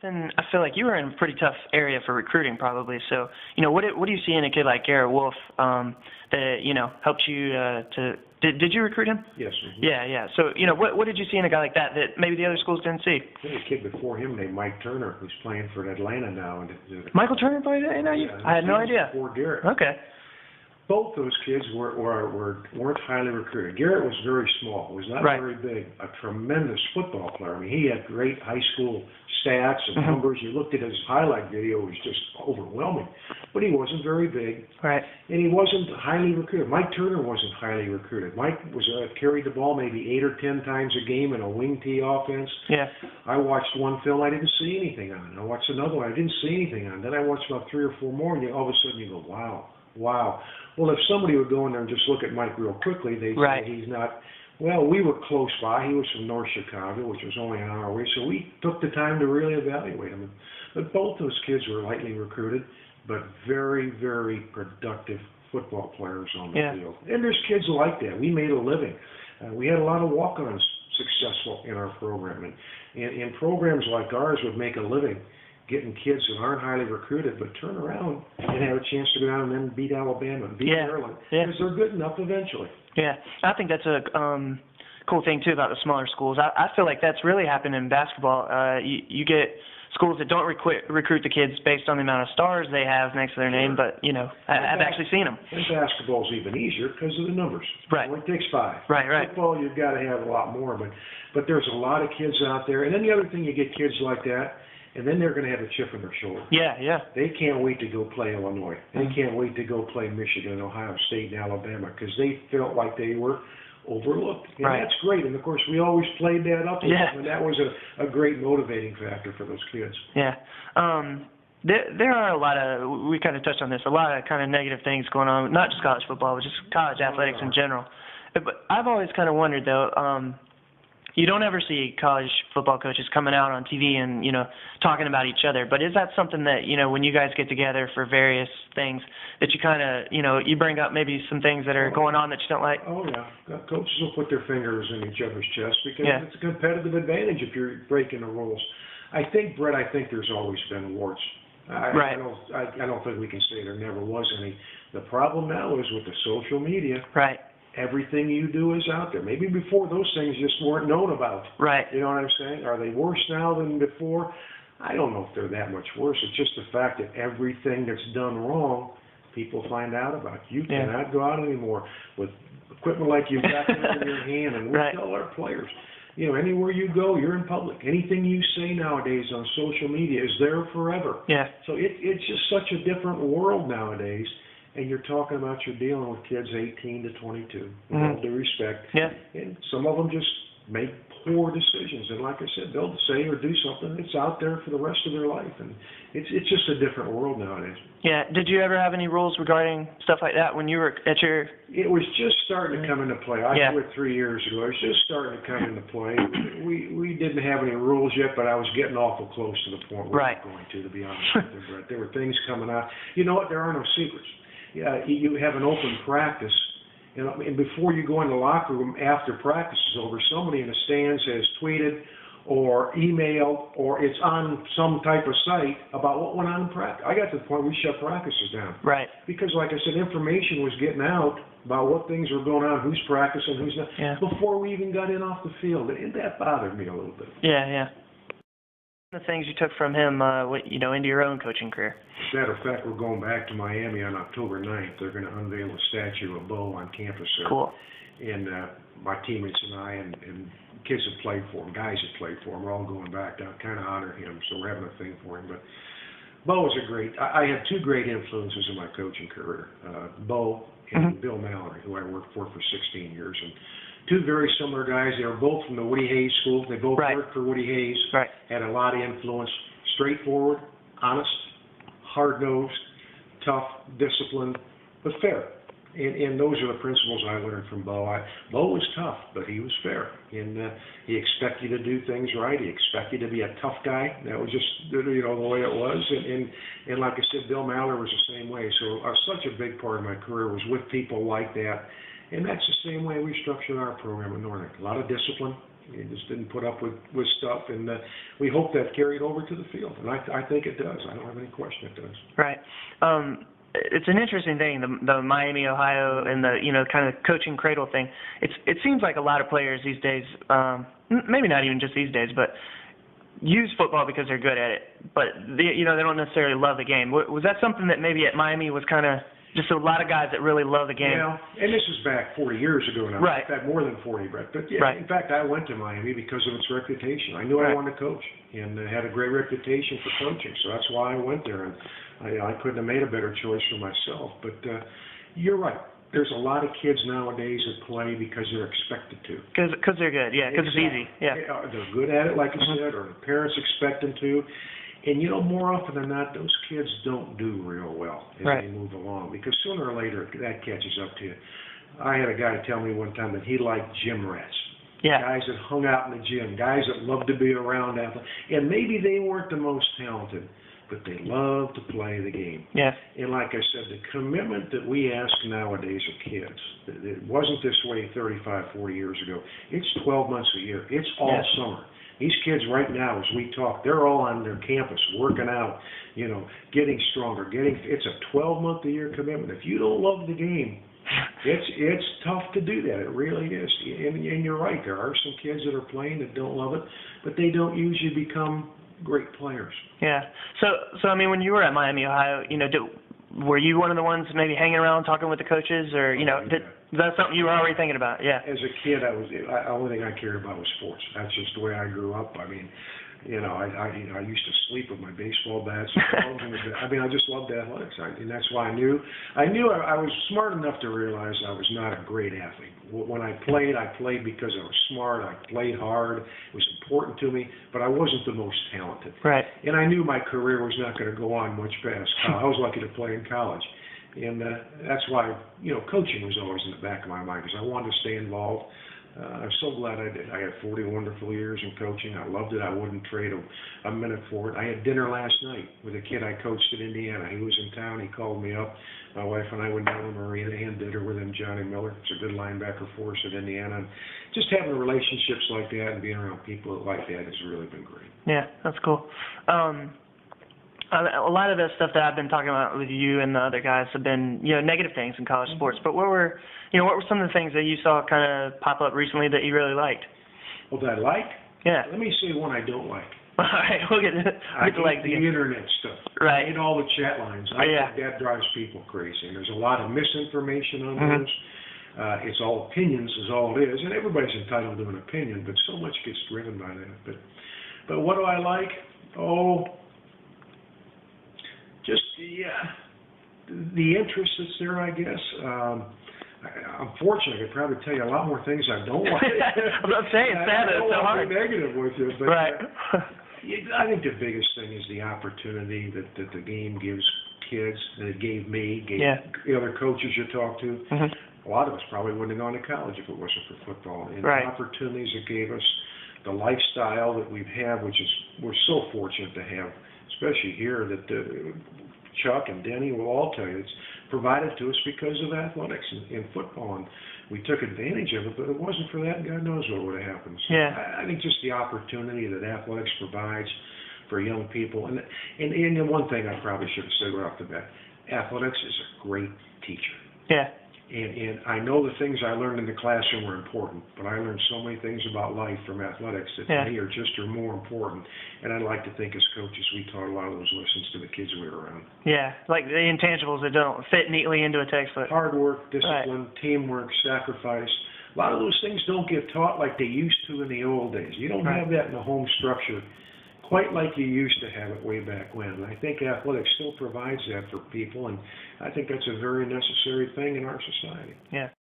And I feel like you were in a pretty tough area for recruiting, probably. So, what do you see in a kid like Garrett Wolf that helped you to? Did you recruit him? Yes. Mm-hmm. Yeah. So, what did you see in a guy like that maybe the other schools didn't see? There's a kid before him named Mike Turner who's playing for Atlanta now. Michael Turner played at NIU? Yeah, I had no idea. Before Garrett. Okay. Both those kids weren't highly recruited. Garrett was very small, was not very big, a tremendous football player. I mean, he had great high school stats and numbers. You looked at his highlight video, it was just overwhelming. But he wasn't very big. Right. And he wasn't highly recruited. Mike Turner wasn't highly recruited. Mike was carried the ball maybe 8 or 10 times a game in a wing tee offense. Yeah. I watched one film, I didn't see anything on it. I watched another one, I didn't see anything on it. Then I watched about 3 or 4 more, and all of a sudden you go, wow. Well, if somebody would go in there and just look at Mike real quickly, they'd say he's not. Well, we were close by. He was from North Chicago, which was only an hour away, so we took the time to really evaluate him. But both those kids were lightly recruited, but very, very productive football players on the field. And there's kids like that. We made a living. We had a lot of walk-ons successful in our program. And programs like ours would make a living getting kids that aren't highly recruited but turn around and have a chance to go down and then beat Alabama and beat Maryland because they're good enough eventually. Yeah, I think that's a cool thing too about the smaller schools. I feel like that's really happened in basketball. You get schools that don't recruit the kids based on the amount of stars they have next to their name, but I've actually seen them. And basketball's even easier because of the numbers. Right. It only takes 5. Right. Football, you've got to have a lot more, but there's a lot of kids out there. And then the other thing, you get kids like that, and then they're going to have a chip on their shoulder. Yeah. They can't wait to go play Illinois. They can't wait to go play Michigan, Ohio State, and Alabama because they felt like they were overlooked. And that's great. And, of course, we always played that up. And that was a great motivating factor for those kids. Yeah. There are a lot of, we kind of touched on this, a lot of kind of negative things going on, not just college football, but just college athletics in general. But I've always kind of wondered, though, you don't ever see college football coaches coming out on TV and, talking about each other. But is that something that, when you guys get together for various things, that you kind of, you bring up maybe some things that are going on that you don't like? Oh, yeah. Coaches will put their fingers in each other's chest because it's a competitive advantage if you're breaking the rules. I think there's always been warts. I don't think we can say there never was any. The problem now is with the social media. Right. Everything you do is out there. Maybe before those things just weren't known about. Right. You know what I'm saying? Are they worse now than before? I don't know if they're that much worse. It's just the fact that everything that's done wrong, people find out about. You cannot go out anymore with equipment like you've got in your hand. And we tell our players, anywhere you go, you're in public. Anything you say nowadays on social media is there forever. Yeah. So it's just such a different world nowadays. And you're talking about you're dealing with kids 18 to 22, with all due respect. Yeah. And some of them just make poor decisions. And like I said, they'll say or do something that's out there for the rest of their life. And it's just a different world nowadays. Yeah. Did you ever have any rules regarding stuff like that when you were at your... It was just starting to come into play. I quit 3 years ago. It was just starting to come into play. We didn't have any rules yet, but I was getting awful close to the point where we were going to be honest with you, Brett. There were things coming out. You know what? There are no secrets. Yeah, you have an open practice, and before you go in the locker room after practice is over, somebody in the stands has tweeted or emailed or it's on some type of site about what went on in practice. I got to the point we shut practices down. Right. Because, like I said, information was getting out about what things were going on, who's practicing, who's not, before we even got in off the field. And that bothered me a little bit. Yeah. The things you took from him, into your own coaching career. As a matter of fact, we're going back to Miami on October 9th. They're going to unveil a statue of Bo on campus there. Cool. And my teammates and I and kids that played for him, guys that played for him, we're all going back to kind of honor him. So we're having a thing for him. But Bo was I had 2 great influences in my coaching career. Bo and Bill Mallory, who I worked for 16 years. And 2 very similar guys. They were both from the Woody Hayes School. They both worked for Woody Hayes. Right. Had a lot of influence. Straightforward, honest, hard-nosed, tough, disciplined, but fair. And those are the principles I learned from Bo. Bo was tough, but he was fair. And he expected you to do things right. He expected you to be a tough guy. That was just the way it was. And like I said, Bill Mallory was the same way. So such a big part of my career was with people like that. And that's the same way we structured our program at Northern. A lot of discipline, He just didn't put up with stuff, and we hope that carried over to the field. And I think it does. I don't have any question it does. Right. It's an interesting thing, the Miami, Ohio, and the kind of coaching cradle thing. It seems like a lot of players these days, maybe not even just these days, but use football because they're good at it, but they don't necessarily love the game. Was that something that maybe at Miami was kind of just a lot of guys that really love the game? Yeah, and this is back 40 years ago now. Right. In fact, more than 40, Brett. But yeah, right. In fact, I went to Miami because of its reputation. I knew I wanted to coach, and had a great reputation for coaching, so that's why I went there. And I couldn't have made a better choice for myself. But you're right. There's a lot of kids nowadays that play because they're expected to. Because they're good, yeah, because it's easy. Yeah. They're good at it, like you said, or the parents expect them to. And, more often than not, those kids don't do real well as they move along, because sooner or later that catches up to you. I had a guy tell me one time that he liked gym rats. Yeah. Guys that hung out in the gym, guys that loved to be around athletes. And maybe they weren't the most talented, but they love to play the game. Yeah. And like I said, the commitment that we ask nowadays of kids, it wasn't this way 35, 40 years ago. It's 12 months a year. It's all summer. These kids right now, as we talk, they're all on their campus working out, getting stronger. It's a 12-month-a-year commitment. If you don't love the game, it's tough to do that. It really is. And you're right. There are some kids that are playing that don't love it, but they don't usually become great players. Yeah. So I mean, when you were at Miami, Ohio, were you one of the ones maybe hanging around talking with the coaches, or is that something you were already thinking about? Yeah. As a kid, the only thing I cared about was sports. That's just the way I grew up. I mean, I used to sleep with my baseball bats. I just loved athletics, and that's why I knew I was smart enough to realize I was not a great athlete. When I played because I was smart. I played hard. It was important to me, but I wasn't the most talented. Right. And I knew my career was not going to go on much past college. I was lucky to play in college. And that's why, coaching was always in the back of my mind, because I wanted to stay involved. I'm so glad I did. I had 40 wonderful years in coaching. I loved it. I wouldn't trade a minute for it. I had dinner last night with a kid I coached at Indiana. He was in town. He called me up. My wife and I went down to Marina and dinner with him, Johnny Miller. He's a good linebacker for us at Indiana. And just having relationships like that and being around people like that has really been great. Yeah, that's cool. A lot of the stuff that I've been talking about with you and the other guys have been, negative things in college sports. But what were some of the things that you saw kind of pop up recently that you really liked? Well, that I like? Yeah. Let me say one I don't like. All right, we'll get to the internet stuff. Right. And all the chat lines. I think that drives people crazy. And there's a lot of misinformation on those. It's all opinions is all it is. And everybody's entitled to an opinion, but so much gets driven by that. But what do I like? Just the interest that's there, I guess. Unfortunately, I could probably tell you a lot more things I don't like. I'm not saying it's sad. It's so hard. I don't want to be negative with you, but I think the biggest thing is the opportunity that the game gives kids, that it gave me, gave the other coaches you talk to. A lot of us probably wouldn't have gone to college if it wasn't for football. And the opportunities it gave us, the lifestyle that we've had, we're so fortunate to have, especially here, that Chuck and Denny will all tell you it's provided to us because of athletics and football, and we took advantage of it. But if it wasn't for that, God knows what would have happened. So I think just the opportunity that athletics provides for young people, and the one thing I probably should have said right off the bat, athletics is a great teacher. Yeah. And I know the things I learned in the classroom were important, but I learned so many things about life from athletics that to me are more important. And I like to think as coaches we taught a lot of those lessons to the kids we were around. Yeah, like the intangibles that don't fit neatly into a textbook. Hard work, discipline, teamwork, sacrifice. A lot of those things don't get taught like they used to in the old days. You don't have that in the home structure quite like you used to have it way back when. And I think athletics still provides that for people, and I think that's a very necessary thing in our society. Yeah.